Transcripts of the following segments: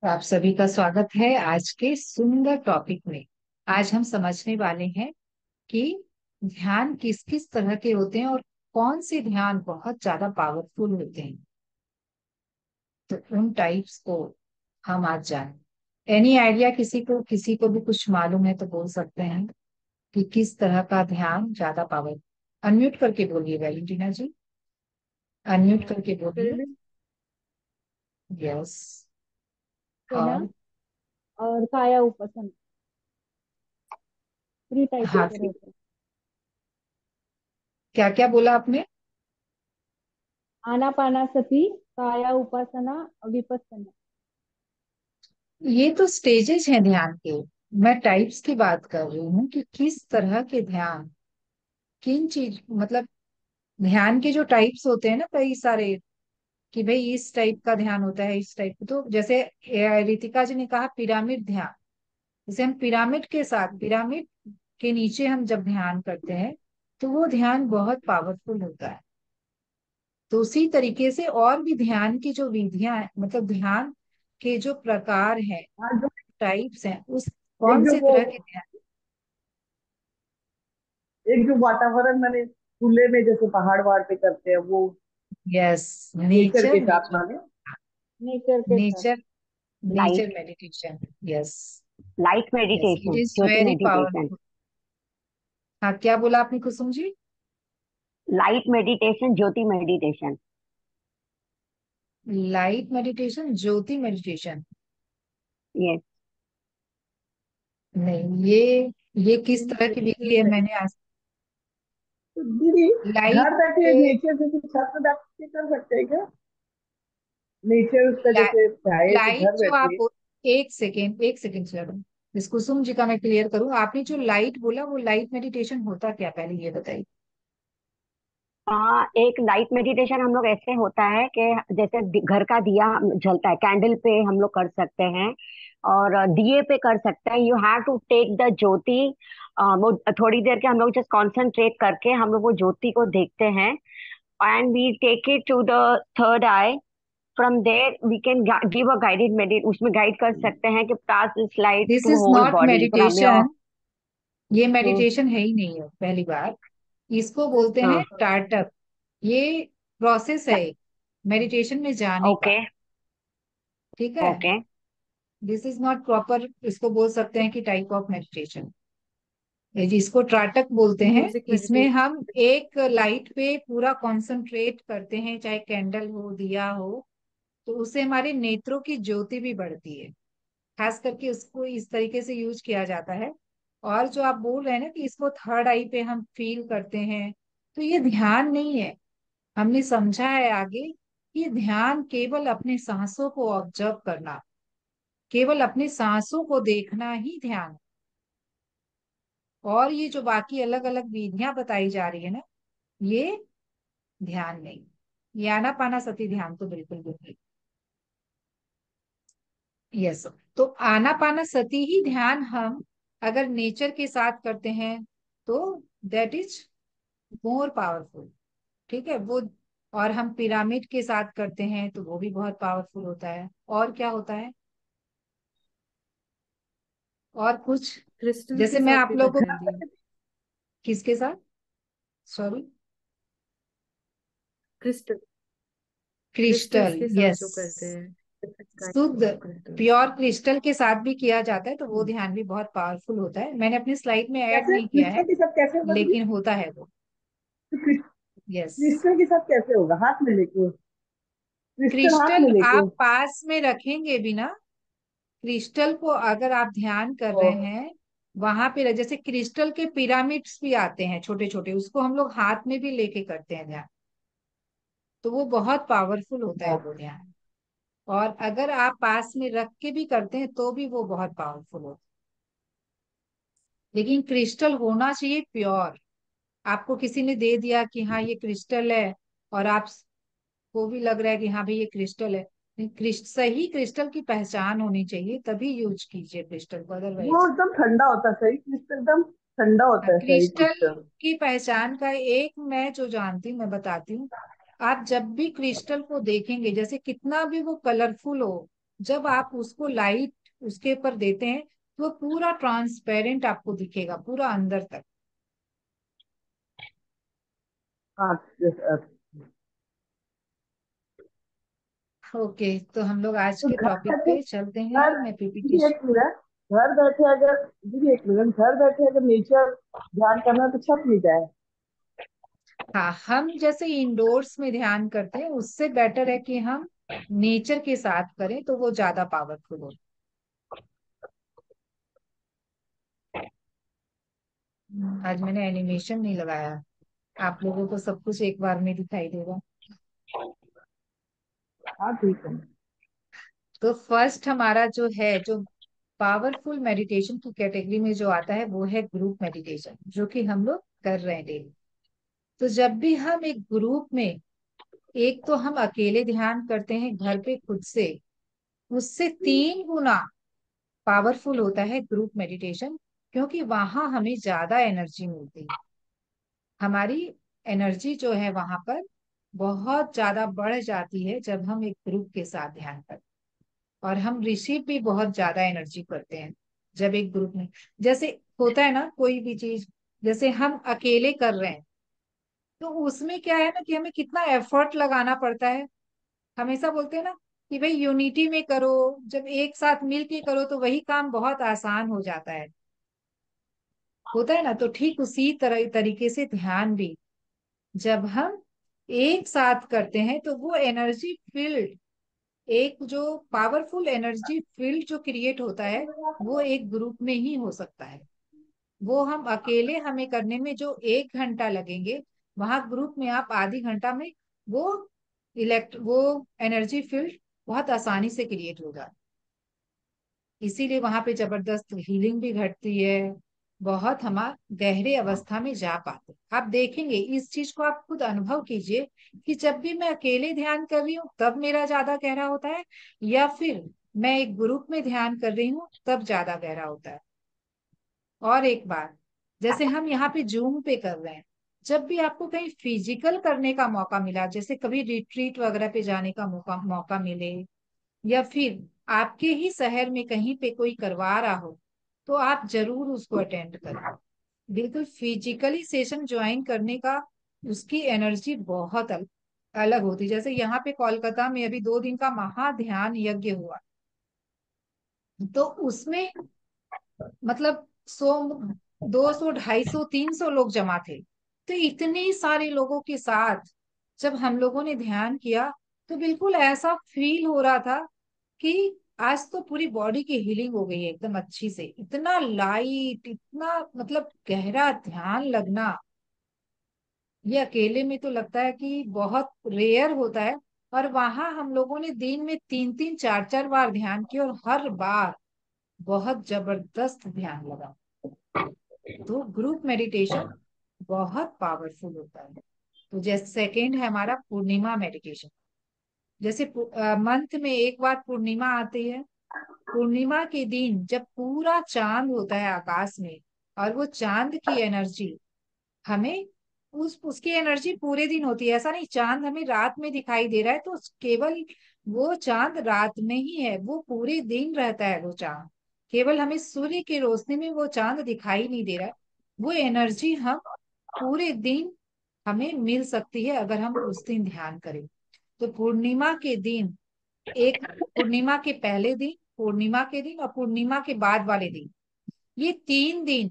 तो आप सभी का स्वागत है आज के सुंदर टॉपिक में। आज हम समझने वाले हैं कि ध्यान किस किस तरह के होते हैं और कौन से ध्यान बहुत ज्यादा पावरफुल होते हैं। तो उन टाइप्स को हम आज जानें। एनी आइडिया, किसी को भी कुछ मालूम है तो बोल सकते हैं कि किस तरह का ध्यान ज्यादा पावर। अनम्यूट करके बोलिए वैलेंटीना जी, अनम्यूट करके बोलिए। Film yes. सेना और और काया उपासना, थ्री टाइप्स हाँ, के रहते हैं। क्या क्या बोला आपने? आनापानासति, काया उपासना, विपස්සना। ये तो स्टेजेस हैं ध्यान के। मैं टाइप्स की बात कर रही हूँ कि किस तरह के ध्यान, किन चीज मतलब ध्यान के जो टाइप्स होते हैं ना कई सारे, कि भाई इस टाइप का ध्यान होता है, इस टाइप। तो जैसे रितिका जी ने कहा पिरामिड ध्यान। जैसे हम पिरामिड के साथ, पिरामिड के नीचे हम जब ध्यान करते हैं तो वो ध्यान बहुत पावरफुल होता है। तो उसी तरीके से और भी ध्यान की जो विधियां हैं, मतलब ध्यान के जो प्रकार हैं, हाँ, जो टाइप्स हैं, उस एक कौन जो से वो तरह के ध्यान। एक जो वातावरण मैंने खुले में जैसे पहाड़ वहाड़ पे करते हैं वो यस, नेचर नेचर के साथ नेचर माने, नेचर के साथ। Nature nature light meditation. Yes. Light yes, it meditation, is Jyoti very meditation. Powerful. हाँ, क्या बोला आपने कुसुम जी? लाइट मेडिटेशन, ज्योति मेडिटेशन। लाइट मेडिटेशन, ज्योति मेडिटेशन। यस। नहीं, ये किस तरह की विधि है, मैंने आज तो दीदी, लाइट घर बैठे नेचर से कुछ छत पे बैठ के कर सकते हैं क्या? नेचर का ला, जैसे चाहे तो लाइट घर जो आप बैठे। एक सेकेंड सर, इस कुसुम जी का मैं क्लियर करूं। आपने जो लाइट बोला वो लाइट मेडिटेशन होता क्या, पहले ये बताइए। एक लाइट मेडिटेशन हम लोग ऐसे होता है कि जैसे घर का दिया जलता है, कैंडल पे हम लोग कर सकते हैं और दिए पे कर सकते हैं। You have to take the jyoti. वो थोड़ी देर के हम लोग जस्ट कॉन्सेंट्रेट करके हम लोग वो ज्योति को देखते हैं, and we take it to the third eye. From there we can give a guided meditation, उसमें गाइड कर सकते हैं कि pass this light this to is whole not body from your. Meditation. ये मेडिटेशन है ही नहीं है, पहली बार। इसको बोलते हैं हाँ। टार्टअप। ये प्रोसेस है मेडिटेशन में जाने का। ओके। ठीक है। Okay. This is not proper, इसको बोल सकते हैं कि टाइप ऑफ मेडिटेशन। जिसको त्राटक बोलते हैं, म्यूजिक इसमें मेडिटेशन। हम एक लाइट पे पूरा कंसंट्रेट करते हैं, चाहे कैंडल हो, दिया हो। तो उससे हमारे नेत्रों की ज्योति भी बढ़ती है। खास करके उसको इस तरीके से यूज किया जाता है। और जो आप बोल रहे हैं ना कि इसको थर्ड आई पे हम फील करते हैं, तो ये ध्यान नहीं है। हमने समझा है आगे कि ध्यान केवल अपने सांसों को ऑब्जर्व करना, केवल अपने सांसों को देखना ही ध्यान है। और ये जो बाकी अलग अलग विधियां बताई जा रही है ना, ये ध्यान नहीं। ये आनापाना सती ध्यान तो बिल्कुल भी नहीं। यस। तो आनापाना सती ही ध्यान हम अगर नेचर के साथ करते हैं तो दैट इज मोर पावरफुल। ठीक है वो। और हम पिरामिड के साथ करते हैं तो वो भी बहुत पावरफुल होता है। और क्या होता है? और कुछ? क्रिस्टल जैसे के मैं साथ आप भी लोगों करते को, हैं दी। किसके साथ? सॉरी। क्रिस्टल क्रिस्टल्स क्रिस्टल, के साथ यस। जो करते हैं, स्काई शुद्ध क्रिस्टल्स। प्योर क्रिस्टल के साथ भी किया जाता है तो वो ध्यान भी बहुत पावरफुल होता है। मैंने अपनी स्लाइड में ऐड कैसे नहीं किया है, क्रिस्टल के साथ कैसे होगा दीदी? लेकिन होता है वो। तो यस। क्रिस्टल के साथ कैसे होगा, हाथ में लेके? क्रिस्टल हाथ क्रिस्टल में लेके? आप पास में रखेंगे भी ना, क्रिस्टल को अगर आप ध्यान कर ओ, रहे हैं वहां पे, जैसे क्रिस्टल के पिरामिड्स भी आते हैं छोटे छोटे, उसको हम लोग हाथ में भी लेके करते हैं ध्यान। तो वो बहुत पावरफुल होता है ओ, वो ध्यान। और अगर आप पास में रख के भी करते हैं तो भी वो बहुत पावरफुल होता है। लेकिन क्रिस्टल होना चाहिए प्योर। आपको किसी ने दे दिया कि हाँ ये क्रिस्टल है, और आपको भी लग रहा है कि हाँ भाई ये क्रिस्टल है। नहीं, सही क्रिस्टल की पहचान होनी चाहिए, तभी यूज कीजिए क्रिस्टल को, वो अदरवाइज। एकदम ठंडा होता है, सही क्रिस्टल एकदम ठंडा होता है, सही क्रिस्टल क्रिस्टल। की पहचान का एक मैं जो जानती हूँ मैं बताती हूँ। आप जब भी क्रिस्टल को देखेंगे, जैसे कितना भी वो कलरफुल हो, जब आप उसको लाइट उसके ऊपर देते हैं तो वो पूरा ट्रांसपेरेंट आपको दिखेगा पूरा अंदर तक। हाँ। ओके, तो हम लोग आज तो के घर टॉपिक बैठे, पे चलते हैं। घर, मैं पीपीटी। दीदी एक मिनट, घर बैठे अगर, दीदी एक मिनट, घर बैठे अगर नेचर ध्यान करना है तो छत में जाए। हाँ, हम जैसे इंडोर्स में ध्यान करते हैं उससे बेटर है कि हम नेचर के साथ करें तो वो ज्यादा पावरफुल हो। आज मैंने एनिमेशन नहीं लगाया, आप लोगों को सब कुछ एक बार में दिखाई देगा। हाँ ठीक है। तो फर्स्ट हमारा जो है, जो पावरफुल मेडिटेशन की कैटेगरी में जो आता है वो है ग्रुप मेडिटेशन, जो कि हम लोग कर रहे हैं डेली। तो जब भी हम एक ग्रुप में, एक तो हम अकेले ध्यान करते हैं घर पे खुद से, उससे 3 गुना पावरफुल होता है ग्रुप मेडिटेशन, क्योंकि वहां हमें ज्यादा एनर्जी मिलती है। हमारी एनर्जी जो है वहां पर बहुत ज्यादा बढ़ जाती है जब हम एक ग्रुप के साथ ध्यान करते हैं। और हम रिसीव भी बहुत ज्यादा एनर्जी करते हैं जब एक ग्रुप में, जैसे होता है ना कोई भी चीज, जैसे हम अकेले कर रहे हैं तो उसमें क्या है ना कि हमें कितना एफर्ट लगाना पड़ता है। हमेशा बोलते हैं ना कि भाई यूनिटी में करो, जब एक साथ मिल के करो तो वही काम बहुत आसान हो जाता है, होता है ना। तो ठीक उसी तरह तरीके से ध्यान भी, जब हम एक साथ करते हैं तो वो एनर्जी फील्ड, एक जो पावरफुल एनर्जी फील्ड जो क्रिएट होता है वो एक ग्रुप में ही हो सकता है। वो हम अकेले हमें करने में जो 1 घंटा लगेंगे, वहां ग्रुप में आप आधी घंटा में वो वो एनर्जी फील्ड बहुत आसानी से क्रिएट होगा। इसीलिए वहां पे जबरदस्त हीलिंग भी घटती है, बहुत हम गहरे अवस्था में जा पाते हैं। आप देखेंगे इस चीज को, आप खुद अनुभव कीजिए कि जब भी मैं अकेले ध्यान कर रही हूँ तब मेरा ज्यादा गहरा होता है, या फिर मैं एक ग्रुप में ध्यान कर रही हूँ तब ज्यादा गहरा होता है। और एक बात, जैसे हम यहाँ पे जूम पे कर रहे हैं, जब भी आपको कहीं फिजिकल करने का मौका मिला, जैसे कभी रिट्रीट वगैरह पे जाने का मौका मौका मिले, या फिर आपके ही शहर में कहीं पे कोई करवा रहा हो, तो आप जरूर उसको अटेंड करें। बिल्कुल फिजिकली सेशन ज्वाइन करने का उसकी एनर्जी बहुत अलग होती है। जैसे यहाँ पे कोलकाता में अभी 2 दिन का महा ध्यान यज्ञ हुआ, तो उसमें मतलब 100 200 250 300 लोग जमा थे। तो इतने सारे लोगों के साथ जब हम लोगों ने ध्यान किया तो बिल्कुल ऐसा फील हो रहा था कि आज तो पूरी बॉडी की हीलिंग हो गई है एकदम अच्छी से। इतना लाइट, इतना मतलब गहरा ध्यान लगना, ये अकेले में तो लगता है कि बहुत रेयर होता है। और वहां हम लोगों ने दिन में 3 3 4 4 बार ध्यान किया और हर बार बहुत जबरदस्त ध्यान लगा। तो ग्रुप मेडिटेशन बहुत पावरफुल होता है। तो जैसे सेकंड है हमारा पूर्णिमा मेडिटेशन। जैसे मंथ में एक बार पूर्णिमा आती है, पूर्णिमा के दिन जब पूरा चांद होता है आकाश में, और वो चांद की एनर्जी हमें, उस उसकी एनर्जी पूरे दिन होती है। ऐसा नहीं चांद हमें रात में दिखाई दे रहा है तो केवल वो चांद रात में ही है, वो पूरे दिन रहता है वो चांद। केवल हमें सूर्य की रोशनी में वो चांद दिखाई नहीं दे रहा है। वो एनर्जी हम पूरे दिन हमें मिल सकती है अगर हम उस दिन ध्यान करें। तो पूर्णिमा के दिन, एक पूर्णिमा के पहले दिन, पूर्णिमा के दिन और पूर्णिमा के बाद वाले दिन, ये 3 दिन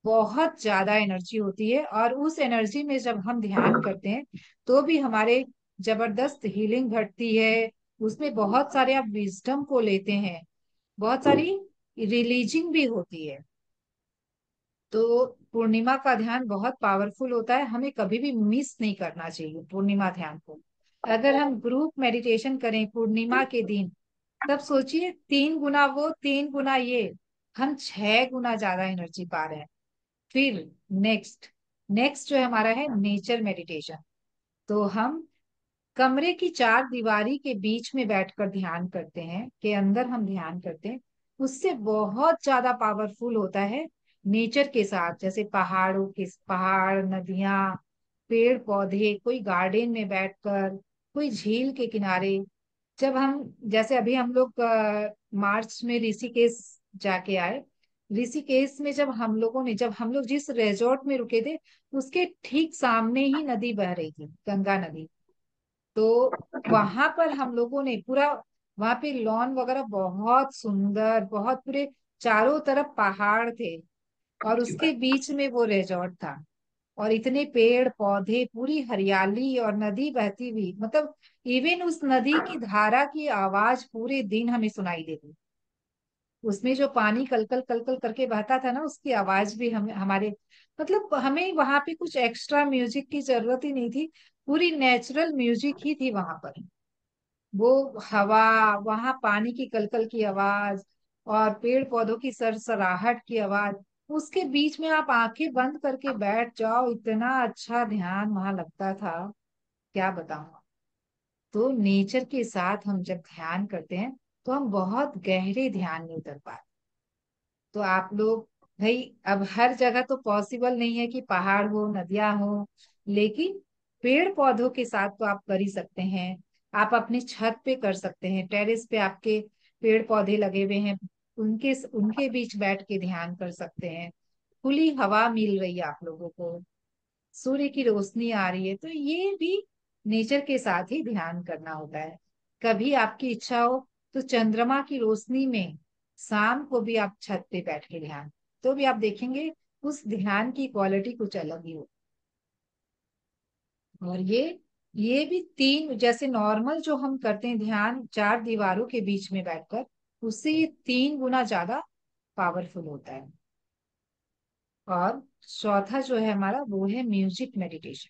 बहुत ज्यादा एनर्जी होती है। और उस एनर्जी में जब हम ध्यान करते हैं तो भी हमारे जबरदस्त हीलिंग घटती है। उसमें बहुत सारे आप विजडम को लेते हैं, बहुत सारी रिलीजिंग भी होती है। तो पूर्णिमा का ध्यान बहुत पावरफुल होता है, हमें कभी भी मिस नहीं करना चाहिए पूर्णिमा ध्यान को। अगर हम ग्रुप मेडिटेशन करें पूर्णिमा के दिन, तब सोचिए 3 गुना वो, 3 गुना ये, हम 6 गुना ज्यादा एनर्जी पा रहे हैं। फिर नेक्स्ट नेक्स्ट जो है हमारा है नेचर मेडिटेशन। तो हम कमरे की 4 दीवारी के बीच में बैठकर ध्यान करते हैं, के अंदर हम ध्यान करते हैं, उससे बहुत ज्यादा पावरफुल होता है नेचर के साथ। जैसे पहाड़ों के, पहाड़, नदियां, पेड़ पौधे, कोई गार्डन में बैठकर, कोई झील के किनारे, जब हम, जैसे अभी हम लोग मार्च में ऋषिकेश जाके आए। ऋषिकेश में जब हम लोग जिस रिजॉर्ट में रुके थे, उसके ठीक सामने ही नदी बह रही थी, गंगा नदी। तो वहां पर हम लोगों ने पूरा, वहां पे लॉन वगैरह बहुत सुंदर, बहुत पूरे चारों तरफ पहाड़ थे, और उसके बीच में वो रिजॉर्ट था। और इतने पेड़ पौधे, पूरी हरियाली, और नदी बहती हुई, मतलब इवन उस नदी की धारा की आवाज पूरे दिन हमें सुनाई देती। उसमें जो पानी कलकल कलकल करके बहता था ना, उसकी आवाज भी हमें, हमारे, मतलब हमें वहां पे कुछ एक्स्ट्रा म्यूजिक की जरूरत ही नहीं थी। पूरी नेचुरल म्यूजिक ही थी वहां पर। वो हवा, वहां पानी की कलकल की आवाज, और पेड़ पौधों की सरसराहट की आवाज, उसके बीच में आप आंखें बंद करके बैठ जाओ, इतना अच्छा ध्यान वहां लगता था, क्या बताऊं। तो नेचर के साथ हम जब ध्यान करते हैं, तो हम बहुत गहरे ध्यान में उतर पाते। तो आप लोग, भाई, अब हर जगह तो पॉसिबल नहीं है कि पहाड़ हो, नदियां हो, लेकिन पेड़ पौधों के साथ तो आप कर ही सकते हैं। आप अपनी छत पे कर सकते हैं, टेरेस पे आपके पेड़ पौधे लगे हुए हैं, उनके उनके बीच बैठ के ध्यान कर सकते हैं। खुली हवा मिल रही है आप लोगों को, सूर्य की रोशनी आ रही है, तो ये भी नेचर के साथ ही ध्यान करना होता है। कभी आपकी इच्छा हो तो चंद्रमा की रोशनी में शाम को भी आप छत पे बैठ के ध्यान, तो भी आप देखेंगे उस ध्यान की क्वालिटी कुछ अलग ही हो। और ये भी तीन, जैसे नॉर्मल जो हम करते हैं ध्यान चार दीवारों के बीच में बैठकर, उससे ये 3 गुना ज्यादा पावरफुल होता है। और चौथा जो है हमारा, वो है म्यूजिक मेडिटेशन,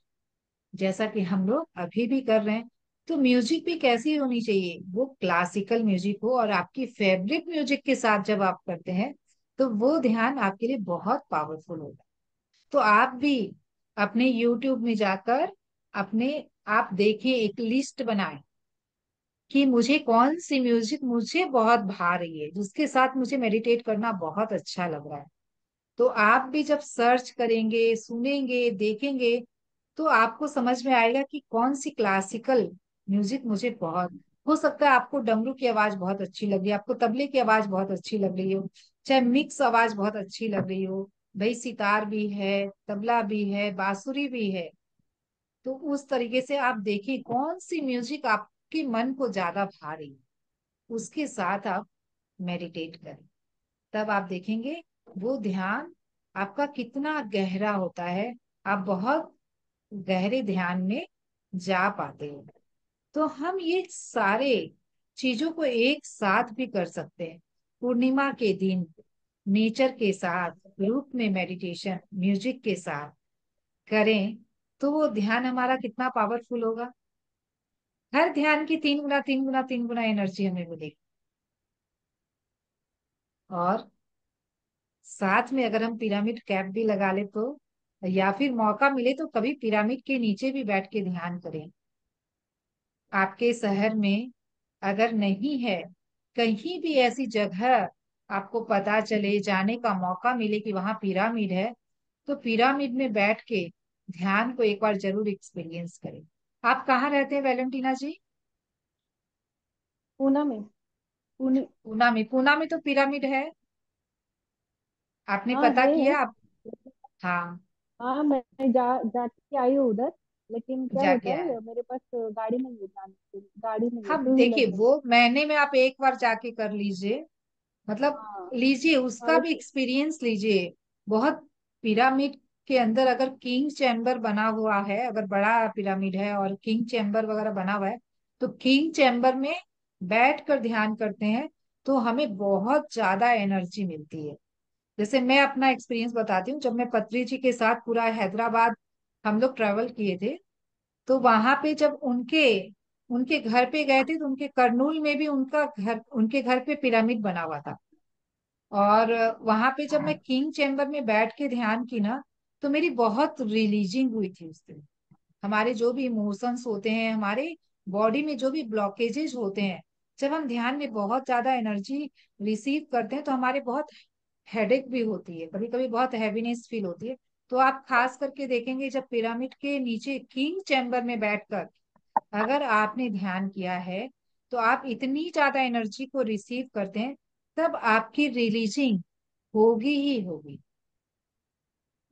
जैसा कि हम लोग अभी भी कर रहे हैं। तो म्यूजिक भी कैसी होनी चाहिए, वो क्लासिकल म्यूजिक हो, और आपकी फेवरेट म्यूजिक के साथ जब आप करते हैं, तो वो ध्यान आपके लिए बहुत पावरफुल होगा। तो आप भी अपने यूट्यूब में जाकर, अपने, आप देखें, एक लिस्ट बनाएं कि मुझे कौन सी म्यूजिक मुझे बहुत भा रही है, जिसके साथ मुझे मेडिटेट करना बहुत अच्छा लग रहा है। तो आप भी जब सर्च करेंगे, सुनेंगे, देखेंगे, तो आपको समझ में आएगा कि कौन सी क्लासिकल म्यूजिक मुझे बहुत, हो सकता है आपको डमरू की आवाज बहुत अच्छी लग रही है, आपको तबले की आवाज बहुत अच्छी लग रही हो, चाहे मिक्स आवाज बहुत अच्छी लग रही हो, भाई सितार भी है, तबला भी है, बांसुरी भी है। तो उस तरीके से आप देखिए कौन सी म्यूजिक आपके मन को ज्यादा भा रही है, उसके साथ आप मेडिटेट करें। तब आप देखेंगे वो ध्यान आपका कितना गहरा होता है, आप बहुत गहरे ध्यान में जा पाते हो। तो हम ये सारे चीजों को एक साथ भी कर सकते हैं। पूर्णिमा के दिन नेचर के साथ, ग्रुप में मेडिटेशन म्यूजिक के साथ करें, तो वो ध्यान हमारा कितना पावरफुल होगा। हर ध्यान की 3 गुना 3 गुना 3 गुना एनर्जी हमें मिलेगी। और साथ में अगर हम पिरामिड कैप भी लगा ले तो, या फिर मौका मिले तो कभी पिरामिड के नीचे भी बैठ के ध्यान करें। आपके शहर में अगर नहीं है, कहीं भी ऐसी जगह आपको पता चले, जाने का मौका मिले कि वहां पिरामिड है, तो पिरामिड में बैठ के ध्यान को एक बार जरूर एक्सपीरियंस करें। आप कहाँ रहते हैं वैलेंटीना जी? पूना में। पुणे। पूना में? पूना में तो पिरामिड है, आपने हाँ पता है। किया आप? हाँ, हाँ मैं जाके आई हूँ उधर। लेकिन क्या होता जाके आए। है, मेरे पास गाड़ी नहीं है जाने के लिए, गाड़ी नहीं है, हाँ, टू व्हीलर देखिए, नहीं है। वो महीने में आप एक बार जाके कर लीजिए, मतलब हाँ। लीजिए, हाँ उसका भी एक्सपीरियंस लीजिए। बहुत, पिरामिड के अंदर अगर किंग चैम्बर बना हुआ है, अगर बड़ा पिरामिड है और किंग चैम्बर वगैरह बना हुआ है, तो किंग चैम्बर में बैठ कर ध्यान करते हैं, तो हमें बहुत ज्यादा एनर्जी मिलती है। जैसे मैं अपना एक्सपीरियंस बताती हूँ, जब मैं पत्री जी के साथ पूरा हैदराबाद हम लोग ट्रेवल किए थे, तो वहां पे जब उनके उनके घर पे गए थे, तो उनके कर्नूल में भी उनके घर पे पिरामिड बना हुआ था। और वहां पे जब मैं किंग चैम्बर में बैठ के ध्यान की ना, तो मेरी बहुत रिलीजिंग हुई थी उस दिन। हमारे जो भी इमोशंस होते हैं, हमारे बॉडी में जो भी ब्लॉकेजेस होते हैं, जब हम ध्यान में बहुत ज्यादा एनर्जी रिसीव करते हैं, तो हमारे बहुत हेडेक भी होती है, कभी कभी बहुत हैवीनेस फील होती है। तो आप खास करके देखेंगे, जब पिरामिड के नीचे किंग चैम्बर में बैठकर अगर आपने ध्यान किया है, तो आप इतनी ज्यादा एनर्जी को रिसीव करते हैं, तब आपकी रिलीजिंग होगी ही होगी।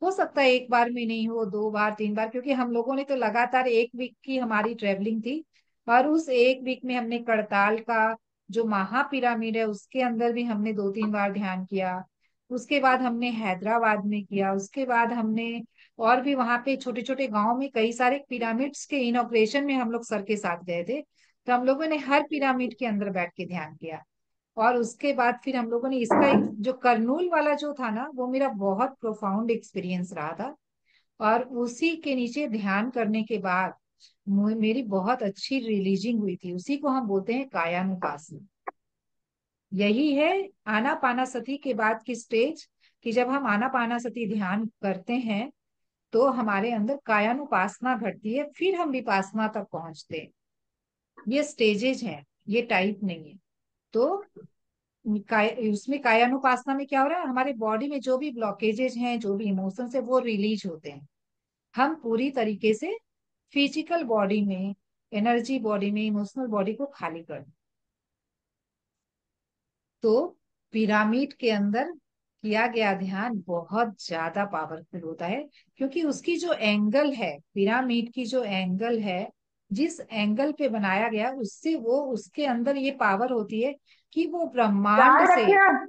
हो सकता है एक बार में नहीं हो, 2 बार 3 बार, क्योंकि हम लोगों ने तो लगातार 1 वीक की हमारी ट्रेवलिंग थी। और उस 1 वीक में हमने करताल का जो महापिरामिड है उसके अंदर भी हमने 2 3 बार ध्यान किया। उसके बाद हमने हैदराबाद में किया, उसके बाद हमने और भी वहां पे छोटे छोटे गांव में कई सारे पिरामिड्स के इनॉग्रेशन में हम लोग सर के साथ गए थे। तो हम लोगों ने हर पिरामिड के अंदर बैठ के ध्यान किया। और उसके बाद फिर हम लोगों ने इसका जो करनूल वाला जो था ना, वो मेरा बहुत प्रोफाउंड एक्सपीरियंस रहा था। और उसी के नीचे ध्यान करने के बाद मेरी बहुत अच्छी रिलीजिंग हुई थी। उसी को हम बोलते हैं कायानुपासना। यही है आनापानासति के बाद की स्टेज, कि जब हम आनापानासति ध्यान करते हैं तो हमारे अंदर कायानुपासना घटती है, फिर हम विपासना तक पहुंचते हैं। ये स्टेजेज हैं, ये टाइप नहीं है। तो उसमें कायानुपासना में क्या हो रहा है, हमारे बॉडी में जो भी ब्लॉकेजेज हैं, जो भी इमोशंस है, वो रिलीज होते हैं। हम पूरी तरीके से फिजिकल बॉडी में, एनर्जी बॉडी में, इमोशनल बॉडी को खाली कर दें। तो पिरामिड के अंदर किया गया ध्यान बहुत ज्यादा पावरफुल होता है, क्योंकि उसकी जो एंगल है, पिरामिड की जो एंगल है, जिस एंगल पे बनाया गया, उससे वो उसके अंदर ये पावर होती है कि वो ब्रह्मांड चाय से। रखे आप।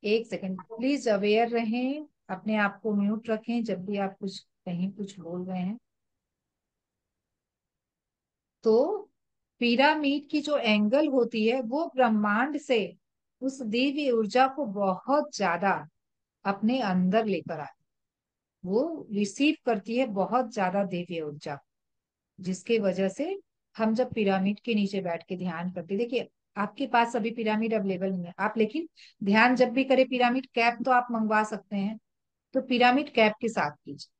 एक सेकंड प्लीज, अवेयर रहें, अपने आप को म्यूट रखें जब भी आप कुछ कहीं कुछ बोल रहे हैं। तो पिरामिड की जो एंगल होती है वो ब्रह्मांड से उस दिव्य ऊर्जा को बहुत ज्यादा अपने अंदर लेकर आती, वो रिसीव करती है बहुत ज्यादा दिव्य ऊर्जा। जिसके वजह से हम जब पिरामिड के नीचे बैठ के ध्यान करते, देखिए आपके पास अभी पिरामिड अवेलेबल नहीं है आप, लेकिन ध्यान जब भी करें, पिरामिड कैप तो आप मंगवा सकते हैं। तो पिरामिड कैप के साथ कीजिए,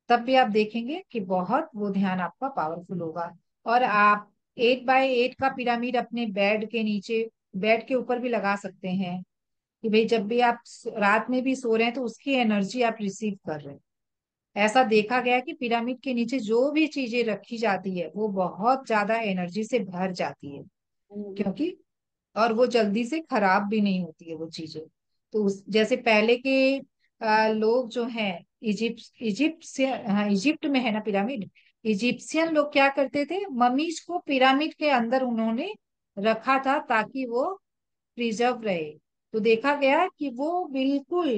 तब भी आप देखेंगे कि बहुत वो ध्यान आपका पावरफुल होगा। और आप 8x8 का पिरामिड अपने बेड के नीचे, बेड के ऊपर भी लगा सकते हैं, कि भाई जब भी आप रात में भी सो रहे हैं तो उसकी एनर्जी आप रिसीव कर रहे हैं। ऐसा देखा गया कि पिरामिड के नीचे जो भी चीजें रखी जाती है वो बहुत ज्यादा एनर्जी से भर जाती है, क्योंकि और वो जल्दी से खराब भी नहीं होती है वो चीजें। तो उस जैसे पहले के लोग जो हैं, इजिप्ट इजिप्ट से, हाँ इजिप्ट में है ना पिरामिड। इजिप्शियन लोग क्या करते थे, ममीज को पिरामिड के अंदर उन्होंने रखा था ताकि वो प्रिजर्व रहे। तो देखा गया कि वो बिल्कुल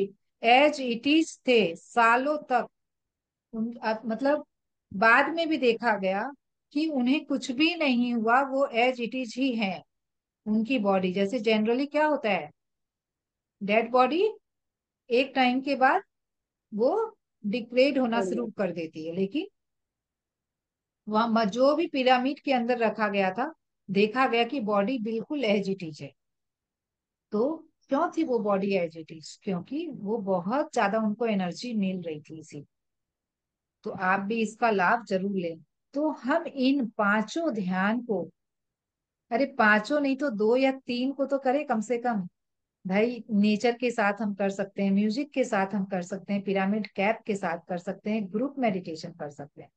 एज इट इज थे सालों तक। मतलब बाद में भी देखा गया कि उन्हें कुछ भी नहीं हुआ, वो एज इट इज ही है। उनकी बॉडी जैसे जनरली क्या होता है, डेड बॉडी एक टाइम के बाद वो डिग्रेड होना शुरू कर देती है, लेकिन वहां जो भी पिरामिड के अंदर रखा गया था, देखा गया कि बॉडी बिल्कुल एज इट इज है। तो क्यों थी वो बॉडी एज इट इज, क्योंकि वो बहुत ज्यादा उनको एनर्जी मिल रही थी इसी। तो आप भी इसका लाभ जरूर लें। तो हम इन पांचों ध्यान को, अरे पांचों नहीं तो 2 या 3 को तो करें कम से कम। भाई नेचर के साथ हम कर सकते हैं, म्यूजिक के साथ हम कर सकते हैं, पिरामिड कैप के साथ कर सकते हैं, ग्रुप मेडिटेशन कर सकते हैं।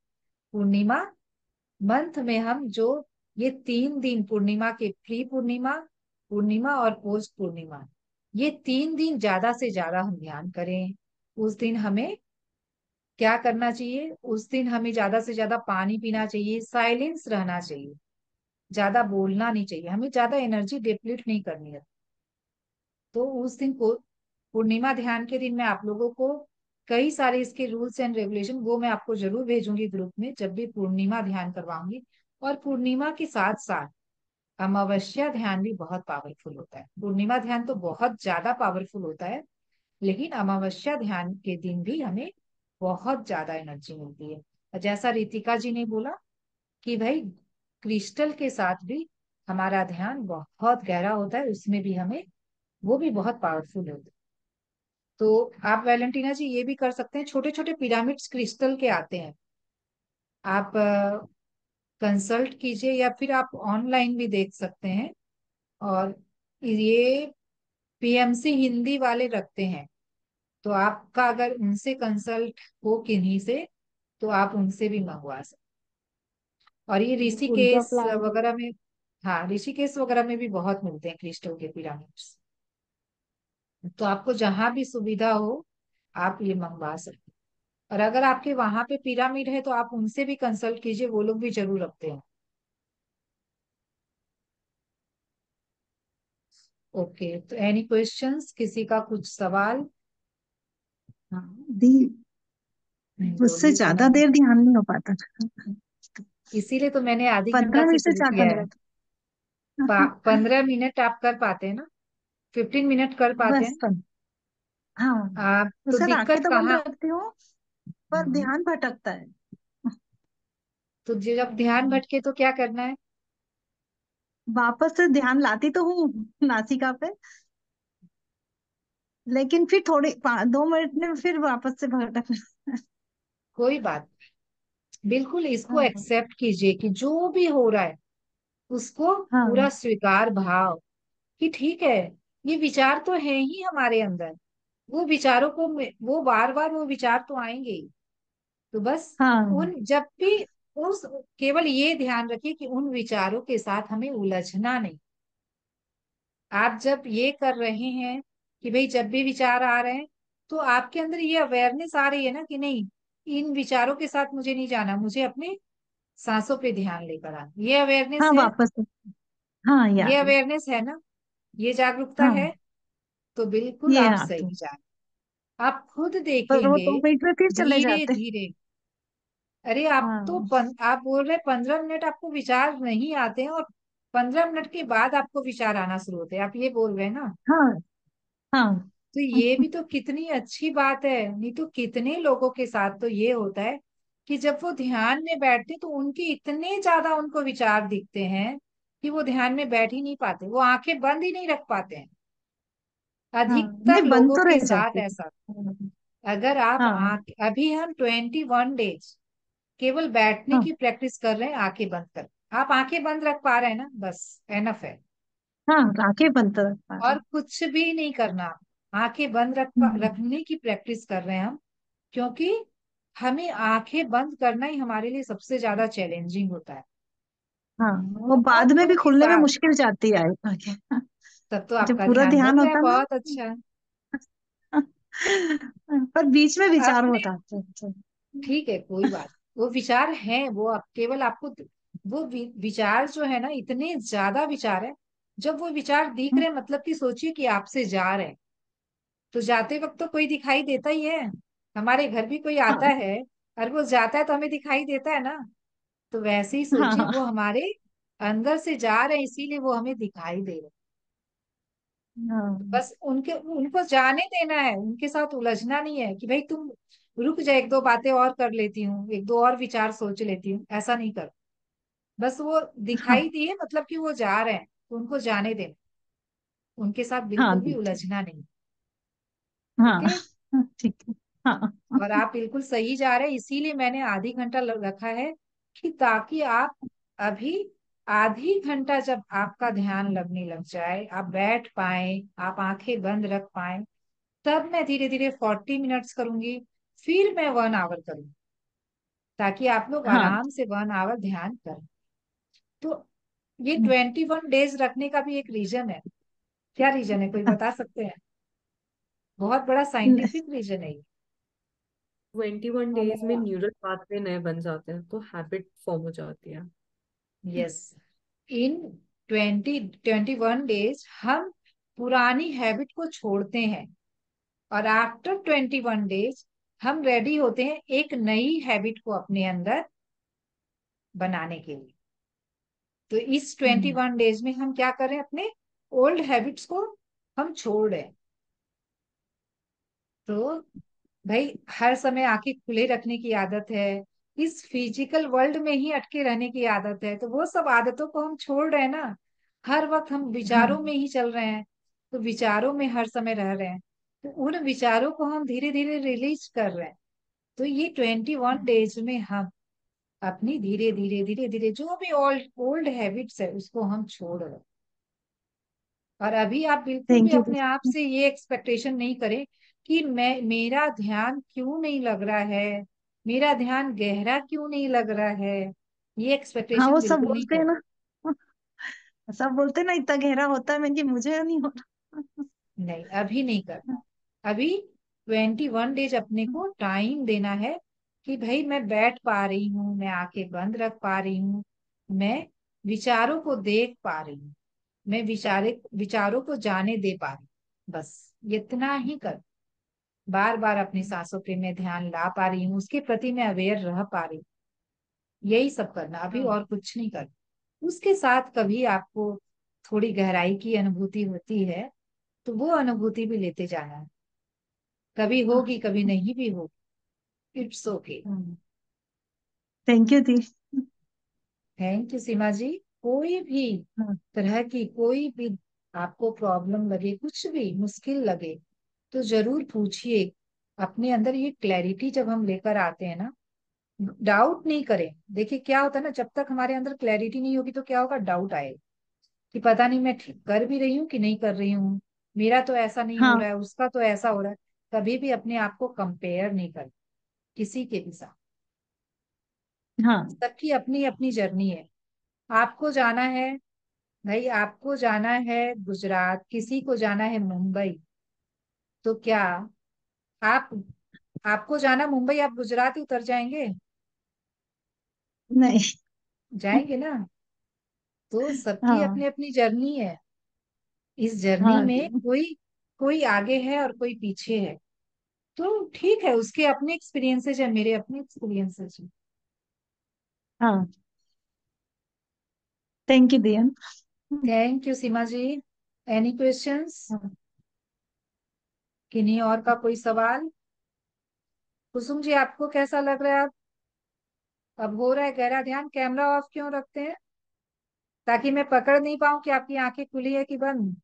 पूर्णिमा मंथ में हम जो ये 3 दिन, पूर्णिमा के प्री पूर्णिमा, पूर्णिमा और पोस्ट पूर्णिमा, ये 3 दिन ज्यादा से ज्यादा हम ध्यान करें। उस दिन हमें क्या करना चाहिए, उस दिन हमें ज्यादा से ज्यादा पानी पीना चाहिए, साइलेंस रहना चाहिए, ज्यादा बोलना नहीं चाहिए, हमें ज्यादा एनर्जी डिप्लीट नहीं करनी है। तो उस दिन को पूर्णिमा ध्यान के दिन में आप लोगों को कई सारे इसके रूल्स एंड रेगुलेशन, वो मैं आपको जरूर भेजूंगी ग्रुप में जब भी पूर्णिमा ध्यान करवाऊंगी। और पूर्णिमा के साथ साथ अमावस्या ध्यान भी बहुत पावरफुल होता है। पूर्णिमा ध्यान तो बहुत ज्यादा पावरफुल होता है, लेकिन अमावस्या ध्यान के दिन भी हमें बहुत ज्यादा एनर्जी मिलती है। और जैसा रितिका जी ने बोला कि भाई क्रिस्टल के साथ भी हमारा ध्यान बहुत गहरा होता है, उसमें भी हमें वो भी बहुत पावरफुल होता है। तो आप वैलेंटीना जी ये भी कर सकते हैं, छोटे छोटे पिरामिड्स क्रिस्टल के आते हैं, आप कंसल्ट कीजिए या फिर आप ऑनलाइन भी देख सकते हैं। और ये पीएमसी हिंदी वाले रखते हैं, तो आपका अगर उनसे कंसल्ट हो किन्हीं से, तो आप उनसे भी मंगवा सकते और ये उनका ऋषिकेश प्लान तो। वगैरह में, हाँ ऋषिकेश वगैरह में भी बहुत मिलते हैं क्रिस्टल के पिरामिड्स। तो आपको जहां भी सुविधा हो आप ये मंगवा सकते हैं। और अगर आपके वहां पे पिरामिड है तो आप उनसे भी कंसल्ट कीजिए, वो लोग भी जरूर रखते हैं। ओके, तो एनी क्वेश्चंस, किसी का कुछ सवाल? हाँ दी, उससे बोलिए ज्यादा पूनम। देर ध्यान नहीं हो पाता। इसीलिए तो मैंने आधी घंटा 15 से मिनट से शुरू ज्यादा किया नहीं है। रहता। 15 मिनट आप कर पाते हैं ना? 15 मिनट कर पाते बस हैं? हाँ, आप तो सर आंखें दिक्कत तो बंद कहाँ? रखती हूँ, पर हम्म, ध्यान भटकता है। तो जब ध्यान भटके तो क्या करना है? वापस से ध्यान लाती तो हूँ नासिका पे, लेकिन फिर 2 मिनट में फिर वापस से भटक। कोई बात, बिल्कुल इसको हाँ एक्सेप्ट कीजिए कि जो भी हो रहा है उसको पूरा हाँ स्वीकार भाव, कि ठीक है, ये विचार तो है ही हमारे अंदर। वो विचारों को वो बार बार वो विचार तो आएंगे ही। तो बस हाँ उन जब भी उस केवल ये ध्यान रखिए कि उन विचारों के साथ हमें उलझना नहीं। आप जब ये कर रहे हैं कि भाई जब भी विचार आ रहे हैं, तो आपके अंदर ये अवेयरनेस आ रही है ना कि नहीं, इन विचारों के साथ मुझे नहीं जाना, मुझे अपने सांसों पे ध्यान लेकर आना, ये अवेयरनेस हाँ है। वापस से। हाँ ये आ ये रही। अवेयरनेस है ना, ये जागरूकता है। हाँ तो बिल्कुल ये आप आती सही है, जा रहे हैं। आप खुद पर वो देखेंगे 2 मिनट में फिर चले धीरे जाते। धीरे। अरे आप तो हाँ आप बोल रहे 15 मिनट आपको विचार नहीं आते हैं, और 15 मिनट के बाद आपको विचार आना शुरू होते हैं, आप ये बोल रहे हैं ना? हाँ हाँ तो ये भी तो कितनी अच्छी बात है। नहीं तो कितने लोगों के साथ तो ये होता है कि जब वो ध्यान में बैठते तो उनके इतने ज्यादा उनको विचार दिखते हैं कि वो ध्यान में बैठ ही नहीं पाते, वो आंखें बंद ही नहीं रख पाते हैं। हाँ, अधिकतर नहीं बंद लोगों तो के रह साथ जाती ऐसा। है। अगर आप हाँ आंख अभी हम 21 डेज केवल बैठने हाँ की प्रैक्टिस कर रहे हैं आंखें बंद कर, आप आंखें बंद रख पा रहे हैं ना, बस एनफ है। हाँ, आंखें बंद तो रख पा रही। और कुछ भी नहीं करना, आंखें बंद हम्म, रखने की प्रैक्टिस कर रहे हैं हम। क्योंकि हमें आंखें बंद करना ही हमारे लिए सबसे ज्यादा चैलेंजिंग होता है। हाँ, वो बाद में भी बहुतों के खुलने में साथ। मुश्किल जाती है आंखें। तब तो जब आपका पूरा ध्यान ध्यान बन रहा है, होता बहुत अच्छा। ना, पर बीच में विचार अपने होता है। ठीक है, कोई बात, वो विचार है, वो केवल आपको वो विचार जो है ना, इतने ज्यादा विचार है। जब वो विचार दिख रहे हैं, मतलब कि सोचिए कि आपसे जा रहे हैं, तो जाते वक्त तो कोई दिखाई देता ही है। हमारे घर भी कोई आता हाँ है और वो जाता है तो हमें दिखाई देता है ना। तो वैसे ही सोचिए, हाँ वो हमारे अंदर से जा रहे हैं, इसीलिए वो हमें दिखाई दे रहे हैं। हाँ बस उनके उनको जाने देना है, उनके साथ उलझना नहीं है कि भाई तुम रुक जा, एक दो बातें और कर लेती हूँ, एक दो और विचार सोच लेती हूँ, ऐसा नहीं कर। बस वो दिखाई हाँ दिए, मतलब कि वो जा रहे हैं, तो उनको जाने देना, उनके साथ हाँ बिल्कुल भी ठीक है। उलझना नहीं। हाँ ओके। ठीक है। हाँ और आप बिल्कुल सही जा रहे हैं, इसीलिए मैंने आधी घंटा रखा है, कि ताकि आप अभी आधी घंटा जब आपका ध्यान लगने लग जाए, आप बैठ पाए, आप आंखें बंद रख पाए, तब मैं धीरे धीरे 40 मिनट्स करूंगी, फिर मैं 1 आवर करूंगी, ताकि आप लोग हाँ आराम से 1 आवर ध्यान करें। तो ये 21 डेज रखने का भी एक रीजन है। क्या रीजन है, कोई बता सकते हैं? बहुत बड़ा साइंटिफिक रीजन है ये। 21 डेज में न्यूरल पाथवे नए बन जाते हैं तो हैबिट फॉर्म हो जाती है। यस, इन 21 डेज हम पुरानी हैबिट को छोड़ते हैं, और आफ्टर 21 डेज हम रेडी होते हैं एक नई हैबिट को अपने अंदर बनाने के लिए। तो इस 21 डेज में हम क्या करें, अपने ओल्ड हैबिट्स को हम छोड़ रहे हैं। तो भाई हर समय आंखें खुले रखने की आदत है, इस फिजिकल वर्ल्ड में ही अटके रहने की आदत है, तो वो सब आदतों को हम छोड़ रहे हैं ना। हर वक्त हम विचारों हाँ में ही चल रहे हैं, तो विचारों में हर समय रह रहे हैं, तो उन विचारों को हम धीरे धीरे रिलीज कर रहे हैं। तो ये 21 डेज में हम अपनी धीरे धीरे धीरे धीरे जो भी ओल्ड ओल्ड हैबिट्स है उसको हम छोड़ रहे हैं। और अभी आप बिल्कुल भी थैंक यू। अपने आप से ये एक्सपेक्टेशन नहीं करें कि मैं मेरा ध्यान क्यों नहीं लग रहा है, मेरा ध्यान गहरा क्यों नहीं लग रहा है। ये हाँ, वो एक्सपेक्टेशन सब बिल्कुल नहीं बोलते हैं कर। ना, सब बोलते हैं ना इतना गहरा होता है, मैं कि मुझे नहीं होता। नहीं, अभी नहीं करना। अभी 21 डेज अपने को टाइम देना है कि भाई मैं बैठ पा रही हूँ, मैं आंखें बंद रख पा रही हूँ, मैं विचारों को देख पा रही हूँ, मैं विचारों को जाने दे पा रही हूँ। बस इतना ही कर। बार बार अपनी सांसों पे मैं ध्यान ला पा रही हूँ, उसके प्रति मैं अवेयर रह पा रही हूँ। यही सब करना अभी, हाँ और कुछ नहीं करना। उसके साथ कभी आपको थोड़ी गहराई की अनुभूति होती है, तो वो अनुभूति भी लेते जाना है। कभी होगी, कभी नहीं भी होगी, इट्स ओके। थैंक यू दी। Thank you Seema ji. कोई भी हाँ तरह की कोई भी आपको प्रॉब्लम लगे, कुछ भी मुश्किल लगे, तो जरूर पूछिए। अपने अंदर ये क्लैरिटी जब हम लेकर आते हैं ना, डाउट नहीं करें। देखिए क्या होता है ना, जब तक हमारे अंदर क्लैरिटी नहीं होगी तो क्या होगा, डाउट आएगा कि पता नहीं मैं ठीक कर भी रही हूँ कि नहीं कर रही हूँ, मेरा तो ऐसा नहीं हो हाँ रहा है, उसका तो ऐसा हो रहा है। कभी भी अपने आप को कंपेयर नहीं कर, किसी के भी साथ। हाँ। सबकी अपनी अपनी जर्नी है। आपको जाना है, भाई आपको जाना है गुजरात, किसी को जाना है मुंबई, तो क्या आप, आपको जाना मुंबई, आप गुजरात ही उतर जाएंगे? नहीं। जाएंगे ना। तो सबकी हाँ अपनी अपनी जर्नी है। इस जर्नी हाँ में कोई कोई आगे है और कोई पीछे है। तो ठीक है, उसके अपने एक्सपीरियंसेस है, मेरे अपने एक्सपीरियंसेस है। हाँ। थैंक यू दियन। Thank you Seema ji. Any questions? किन्हीं और का कोई सवाल? कुसुम जी, आपको कैसा लग रहा है? अब हो रहा है गहरा ध्यान, कैमरा ऑफ क्यों रखते हैं? ताकि मैं पकड़ नहीं पाऊं कि आपकी आंखें खुली है कि बंद।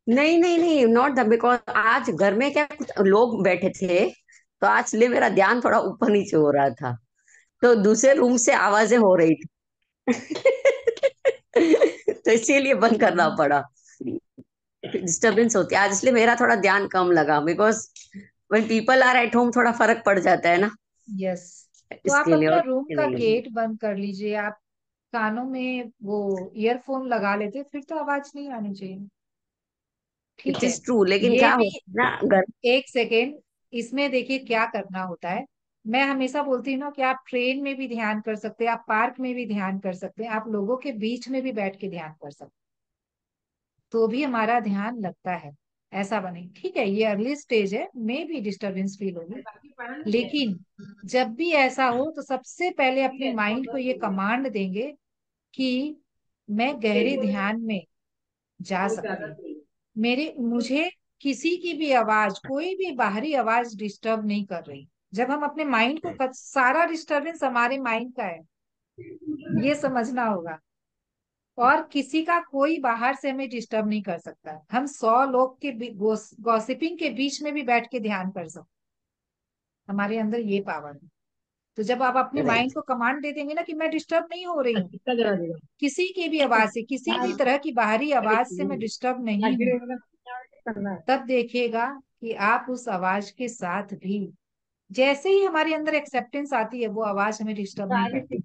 नहीं नहीं नहीं, नॉट द, बिकॉज आज घर में क्या कुछ लोग बैठे थे, तो आज इसलिए मेरा ध्यान थोड़ा ऊपर नीचे हो रहा था, तो दूसरे रूम से आवाजें हो रही थी। तो इसीलिए बंद करना पड़ा, डिस्टरबेंस होती है आज, इसलिए मेरा थोड़ा ध्यान कम लगा, because when people are at home थोड़ा फर्क पड़ जाता है ना, यस। तो आप इसके लिए। अपना और रूम का नहीं, गेट बंद कर लीजिए। आप कानों में वो ईयरफोन लगा लेते, फिर तो आवाज नहीं आनी चाहिए। ठीक इट है। इज ट्रू, लेकिन ये क्या भी होता है ना घर। एक सेकेंड, इसमें देखिए क्या करना होता है। मैं हमेशा बोलती हूँ ना कि आप ट्रेन में भी ध्यान कर सकते हैं, आप पार्क में भी ध्यान कर सकते हैं, आप लोगों के बीच में भी बैठ के ध्यान कर सकते हैं, तो भी हमारा ध्यान लगता है। ऐसा बने, ठीक है, ये अर्ली स्टेज है, मे भी डिस्टरबेंस फील होगी, लेकिन जब भी ऐसा हो तो सबसे पहले अपने माइंड को ये कमांड देंगे कि मैं गहरे ध्यान में जा सकती हूँ। मेरे मुझे किसी की भी आवाज, कोई भी बाहरी आवाज डिस्टर्ब नहीं कर रही। जब हम अपने माइंड को सारा डिस्टरबेंस हमारे माइंड का है, ये समझना होगा। और किसी का कोई बाहर से हमें डिस्टर्ब नहीं कर सकता। हम 100 लोग के गॉसिपिंग के बीच में भी बैठ के ध्यान कर सकते। हमारे अंदर ये पावर है। तो जब आप अपने माइंड राइट। को कमांड दे देंगे ना कि मैं डिस्टर्ब नहीं हो रही हूँ, कितना जला देगा? किसी की भी आवाज से, किसी भी तरह की बाहरी आवाज से मैं डिस्टर्ब नहीं हूँ, करना है। तब देखिएगा कि आप उस आवाज के साथ भी, जैसे ही हमारे अंदर एक्सेप्टेंस आती है, वो आवाज हमें डिस्टर्ब नहीं करती।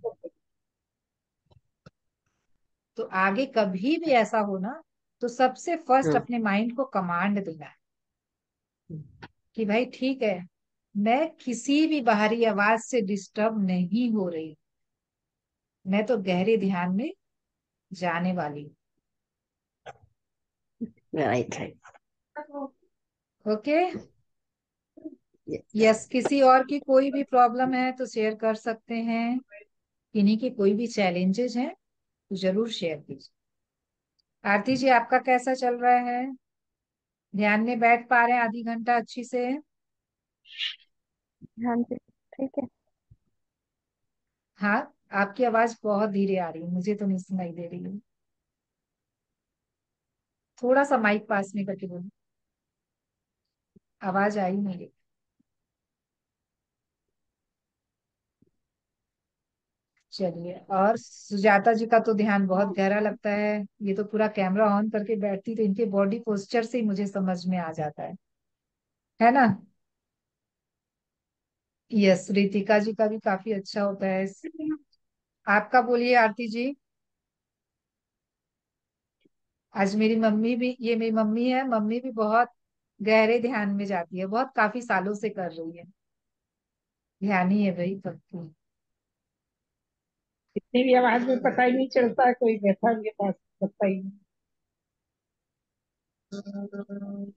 तो आगे कभी भी ऐसा हो ना, तो सबसे फर्स्ट हाँ अपने माइंड को कमांड देना है कि भाई ठीक है, मैं किसी भी बाहरी आवाज से डिस्टर्ब नहीं हो रही, मैं तो गहरे ध्यान में जाने वाली हूँ। Right right. ओके। यस, किसी और की कोई भी प्रॉब्लम है तो शेयर कर सकते हैं, किन्हीं के कोई भी चैलेंजेस हैं तो जरूर शेयर कीजिए। आरती जी, आपका कैसा चल रहा है? ध्यान में बैठ पा रहे हैं आधी घंटा अच्छी से? हाँ जी, ठीक है। हाँ। आपकी आवाज बहुत धीरे आ रही है, मुझे तो नहीं सुनाई दे रही है। थोड़ा सा माइक पास में करके बोलो, आवाज आई नहीं रही। चलिए, और सुजाता जी का तो ध्यान बहुत गहरा लगता है। ये तो पूरा कैमरा ऑन करके बैठती, तो इनके बॉडी पोस्चर से ही मुझे समझ में आ जाता है ना? यस, रितिका जी का भी काफी अच्छा होता है। आपका बोलिए आरती जी। आज मेरी मम्मी भी, ये मेरी मम्मी है, मम्मी भी बहुत गहरे ध्यान में जाती है, बहुत काफी सालों से कर रही है। ध्यान ही है भाई सबकी। इतनी भी आवाज में पता ही नहीं चलता कोई बैठा उनके पास, पता ही नहीं।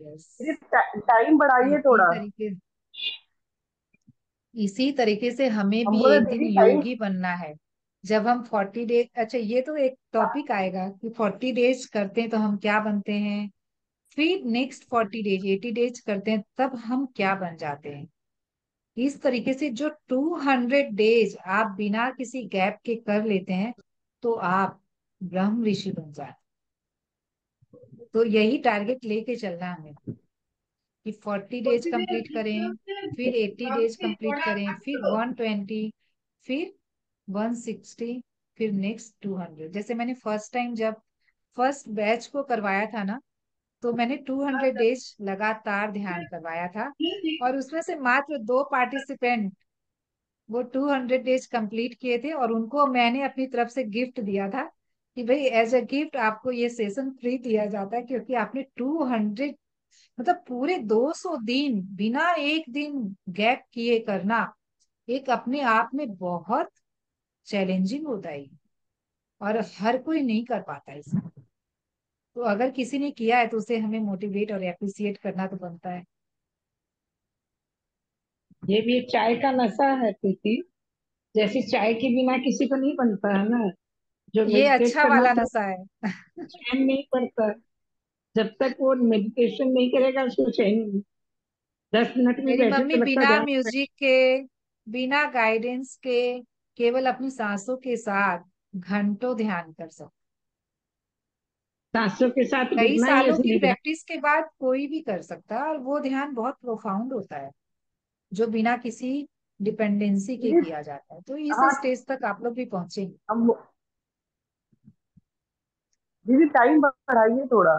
यस। ये टाइम बढ़ाइए इसी थोड़ा। तरीके इसी तरीके से हमें हम भी बोले एक दिन दीदी टाइम। योगी बनना है। जब हम 40 डेज, अच्छा ये तो एक टॉपिक आएगा कि 40 डेज करते हैं तो हम क्या बनते हैं, फिर नेक्स्ट 40 डेज 80 डेज करते हैं तब हम क्या बन जाते हैं। इस तरीके से जो 200 डेज आप बिना किसी गैप के कर लेते हैं तो आप ब्रह्म ऋषि बन जाते हैं। तो यही टारगेट लेके चलना है हमें कि 40 डेज कंप्लीट करें, फिर 80 डेज कंप्लीट करें, फिर 120, फिर 160, फिर नेक्स्ट 200। जैसे मैंने फर्स्ट टाइम जब फर्स्ट बैच को करवाया था ना, तो मैंने 200 डेज लगातार ध्यान करवाया था, और उसमें से मात्र 2 पार्टिसिपेंट वो 200 डेज कंप्लीट किए थे, और उनको मैंने अपनी तरफ से गिफ्ट दिया था कि भाई एज अ गिफ्ट आपको ये सेशन फ्री दिया जाता है, क्योंकि आपने 200, मतलब पूरे 200 दिन बिना एक दिन गैप किए करना एक अपने आप में बहुत चैलेंजिंग होता है, और हर कोई नहीं कर पाता इसे। तो अगर किसी ने किया है तो उसे हमें मोटिवेट और अप्रिसिएट करना तो बनता है। ये भी एक चाय का नशा है प्रीति। जैसे चाय के बिना किसी को नहीं बनता है ना। जो ये मेडिटेट अच्छा करना वाला तो नशा है। चैन नहीं पड़ता। जब तक वो मेडिटेशन नहीं करेगा उसको चैन नहीं। 10 मिनट भी मेरी बैठे मम्मी तो लगता है बिना ध्यान में। म्यूजिक के, बिना गाइडेंस के, केवल अपनी सांसों के साथ घंटों ध्यान कर सकती। सांसों के साथ कई गिरना ही सालों की असली ध्यान। प्रैक्टिस के बाद कोई भी कर सकता है, और वो ध्यान बहुत प्रोफाउंड होता है जो बिना किसी डिपेंडेंसी के दीदी किया जाता है। तो इस हाँ। स्टेज तक आप लोग भी पहुंचेंगे। हम दीदी टाइम बढ़ाइए थोड़ा।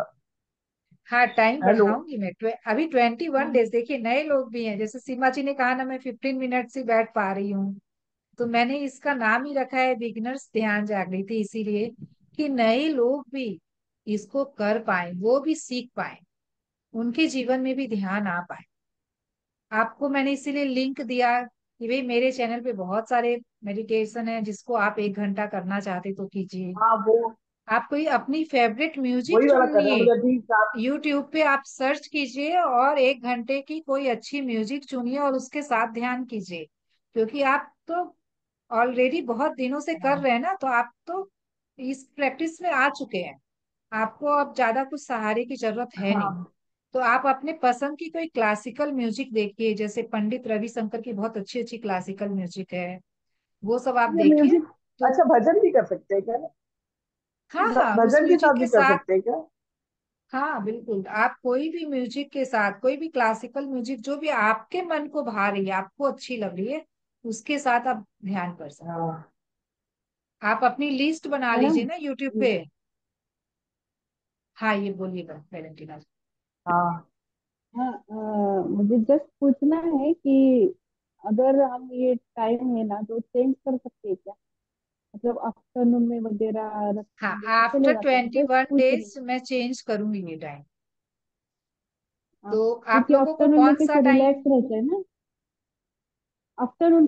हाँ, टाइम हेलो। बढ़ाऊंगी मैं। अभी 21 डेज, देखिए नए लोग भी हैं, जैसे सीमा जी ने कहा ना मैं 15 मिनट से बैठ पा रही हूँ, तो मैंने इसका नाम ही रखा है बिगिनर्स ध्यान जागृति, इसीलिए कि नए लोग भी इसको कर पाए, वो भी सीख पाए, उनके जीवन में भी ध्यान आ पाए। आपको मैंने इसीलिए लिंक दिया कि भाई मेरे चैनल पे बहुत सारे मेडिटेशन है, जिसको आप 1 घंटा करना चाहते तो कीजिए। हाँ वो आप कोई अपनी फेवरेट म्यूजिक वही वाला करना चुनिए, मुझे ठीक आप। यूट्यूब पे आप सर्च कीजिए और 1 घंटे की कोई अच्छी म्यूजिक चुनिए और उसके साथ ध्यान कीजिए। क्योंकि आप तो ऑलरेडी बहुत दिनों से कर रहे हैं ना, तो आप तो इस प्रैक्टिस में आ चुके हैं। आपको अब ज्यादा कुछ सहारे की जरूरत है नहीं। हाँ तो आप अपने पसंद की कोई क्लासिकल म्यूजिक देखिए, जैसे पंडित रविशंकर की बहुत अच्छी अच्छी क्लासिकल म्यूजिक है, वो सब आप ये देखिए। म्यूजिक। तो अच्छा भजन भी कर सकते हैं क्या? हाँ हाँ, उस भजन के म्यूजिक साथ के भी कर साथ, सकते हैं क्या? हाँ बिल्कुल, आप कोई भी म्यूजिक के साथ, कोई भी क्लासिकल म्यूजिक जो भी आपके मन को भा रही है, आपको अच्छी लग रही है, उसके साथ आप ध्यान कर सकते हाँ हैं। आप अपनी लिस्ट बना मैडम, लीजिए ना यूट्यूब पे। हाँ, ये बोलिएगा वैलेंटीना जी। हाँ। हाँ, मुझे जस्ट पूछना है कि अगर हम ये टाइम है ना तो चेंज कर सकते हैं क्या? मतलब आफ्टरनून में वगैरह हाँ, रखेंगे तो आफ्टर चलेगा क्या? ट्वेंटी जस्ट वन पूछ रही डेज हूँ। मैं चेंज करूंगी ये टाइम। हाँ, तो आप क्योंकि लोगों को आफ्टरनून में कौन सा कैसे टाइम, रिलैक्स रहता है ना। आफ्टरनून